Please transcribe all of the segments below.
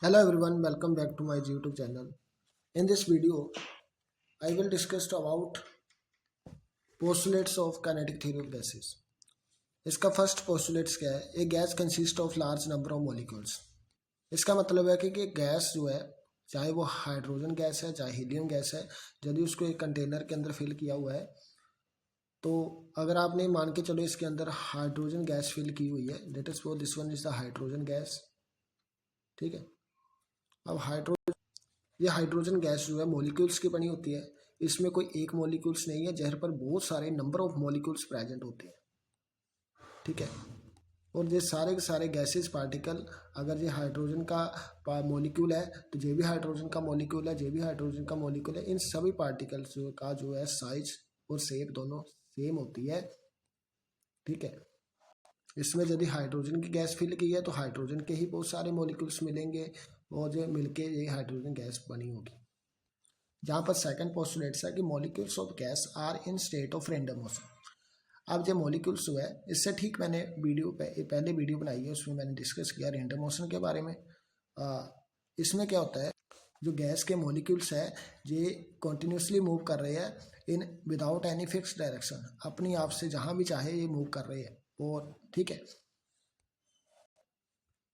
Hello everyone, welcome back to my YouTube channel. In this video, I will discuss about postulates of kinetic theory of gases. इसका first postulates क्या है? A gas consist of large number of molecules. इसका मतलब है कि gas जो है, चाहे वो हाइड्रोजन गैस है चाहे हीलियम गैस है, यदि उसको एक कंटेनर के अंदर फिल किया हुआ है तो अगर आपने मान के चलो इसके अंदर हाइड्रोजन गैस फिल की हुई है, let us suppose this one is the hydrogen gas. ठीक है, अब ये हाइड्रोजन गैस जो है मॉलिक्यूल्स की बनी होती है। इसमें कोई एक मॉलिक्यूल्स नहीं है, जहाँ पर बहुत सारे नंबर ऑफ मॉलिक्यूल्स प्रेजेंट होते हैं। ठीक है, और ये सारे के सारे गैसेस पार्टिकल, अगर ये हाइड्रोजन का मॉलिक्यूल है तो ये भी हाइड्रोजन का मॉलिक्यूल है, ये भी हाइड्रोजन का मॉलिक्यूल है। इन सभी पार्टिकल्स का जो है साइज और शेप दोनों सेम होती है। ठीक है, इसमें यदि हाइड्रोजन की गैस फिल की है तो हाइड्रोजन के ही बहुत सारे मॉलिक्यूल्स मिलेंगे और जो मिलके ये हाइड्रोजन गैस बनी होगी। जहाँ पर सेकंड पोस्टुलेट्स है कि molecules of gas are in state of random motion. अब जो मॉलिक्यूल्स जो है, इससे ठीक मैंने पहले वीडियो बनाई है, उसमें मैंने डिस्कस किया रैंडम मोशन के बारे में। इसमें क्या होता है, जो गैस के मॉलिक्यूल्स है ये कॉन्टिन्यूसली मूव कर रहे हैं in without any fix direction, अपनी आप से जहाँ भी चाहे ये मूव कर रहे हैं। और ठीक है,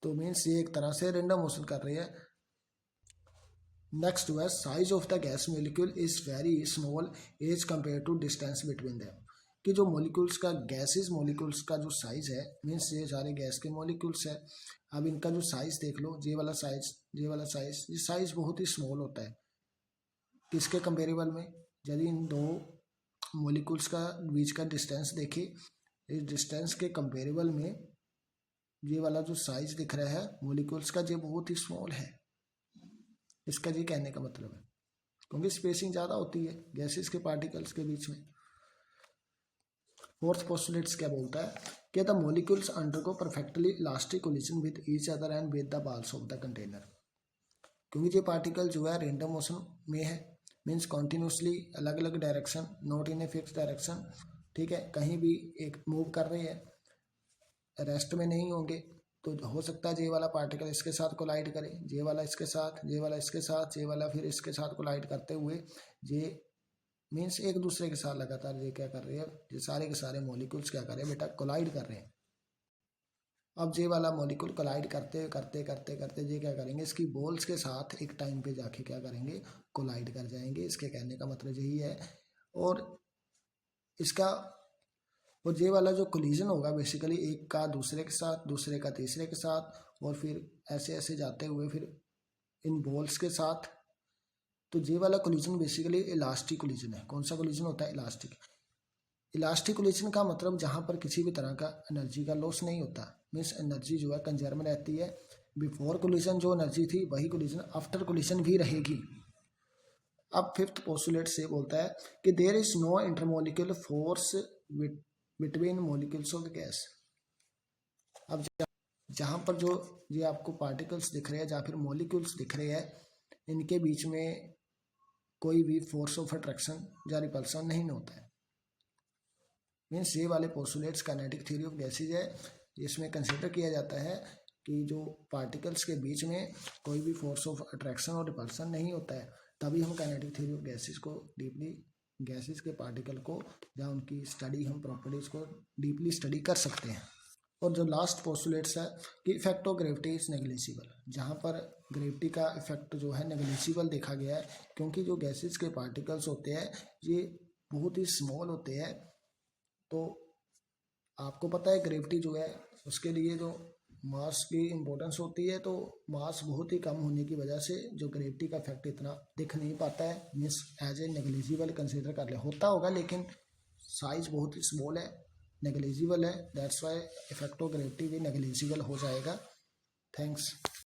तो मीन्स ये एक तरह से रैंडम मोशन कर रही है। नेक्स्ट जो है, size of the gas molecule is very small as compare to distance between them. कि जो मॉलिक्यूल्स का गैसेस मॉलिक्यूल्स का जो साइज है, मीन्स ये सारे गैस के मॉलिक्यूल्स है, अब इनका जो साइज देख लो, ये वाला साइज, ये वाला साइज, ये साइज बहुत ही स्मॉल होता है। किसके कंपेरेबल में? यदि इन दो मॉलिक्यूल्स का बीच का डिस्टेंस देखे, इस डिस्टेंस के कंपेरेबल में ये वाला जो साइज दिख रहा है मॉलिक्यूल्स का, ये बहुत ही स्मॉल है। इसका ये कहने का मतलब है, क्योंकि स्पेसिंग ज़्यादा होती है गैसेस के पार्टिकल्स के बीच में। फोर्थ पोस्टुलेट्स क्या बोलता है कि the molecules undergo perfectly elastic collision with each other and with the walls of the container. क्योंकि ये पार्टिकल जो है रेंडम मोशन में है, मीन्स कॉन्टिन्यूसली अलग अलग direction, not in a fix direction. ठीक है, कहीं भी एक मूव कर रहे हैं, रेस्ट में नहीं होंगे। तो हो सकता है ये वाला पार्टिकल इसके साथ कोलाइड करे, ये वाला इसके साथ, ये वाला इसके साथ, ये वाला फिर इसके साथ कोलाइड करते हुए ये मीन्स एक दूसरे के साथ लगातार ये क्या कर रही है, ये सारे के सारे मॉलिक्यूल्स क्या कर रहे हैं बेटा, कोलाइड कर रहे हैं। अब ये वाला मॉलिक्यूल कोलाइड करते करते करते करते ये क्या करेंगे, इसकी बॉल्स के साथ एक टाइम पे जाके क्या करेंगे, कोलाइड कर जाएंगे। इसके कहने का मतलब यही है। और इसका और ये वाला जो कोलिजन होगा बेसिकली एक का दूसरे के साथ, दूसरे का तीसरे के साथ, और फिर ऐसे ऐसे जाते हुए फिर इन बॉल्स के साथ। तो ये वाला कोलिजन बेसिकली इलास्टिक कोलिजन है। कौन सा कोलिजन होता है? इलास्टिक। इलास्टिक कोलिजन का मतलब जहाँ पर किसी भी तरह का एनर्जी का लॉस नहीं होता, मीन्स एनर्जी जो है कंजर्व रहती है। बिफोर कोलिजन जो एनर्जी थी वही कोलिजन आफ्टर कोलिजन भी रहेगी। अब फिफ्थ पोस्टुलेट से बोलता है कि there is no intermolecular force between molecules of gas. अब जहाँ पर जो ये आपको पार्टिकल्स दिख रहे हैं, जहाँ फिर मॉलिक्यूल्स दिख रहे हैं, इनके बीच में कोई भी फोर्स ऑफ अट्रैक्शन या रिपल्सन नहीं होता है। मीन्स ये वाले postulates kinetic theory of gases है, इसमें कंसिडर किया जाता है कि जो पार्टिकल्स के बीच में कोई भी फोर्स ऑफ अट्रैक्शन और रिपल्सन नहीं होता है, तभी हम काइनेटिक थ्योरी ऑफ गैसेज को डीपली, गैसेज के पार्टिकल को या उनकी स्टडी, हम प्रॉपर्टीज़ को डीपली स्टडी कर सकते हैं। और जो लास्ट पोस्टुलेट्स है कि effect of gravity is negligible, जहाँ पर ग्रेविटी का इफेक्ट जो है नेग्लिजिबल देखा गया है, क्योंकि जो गैसेज के पार्टिकल्स होते हैं ये बहुत ही स्मॉल होते हैं। तो आपको पता है ग्रेविटी जो है उसके लिए जो मास की इम्पोर्टेंस होती है, तो मास बहुत ही कम होने की वजह से जो ग्रेविटी का इफेक्ट इतना दिख नहीं पाता है, means as a negligible consider कर ले, होता होगा लेकिन साइज बहुत ही स्मॉल है, नेग्लिजिबल है। That's why effect of gravity भी नेग्लिजिबल हो जाएगा। थैंक्स।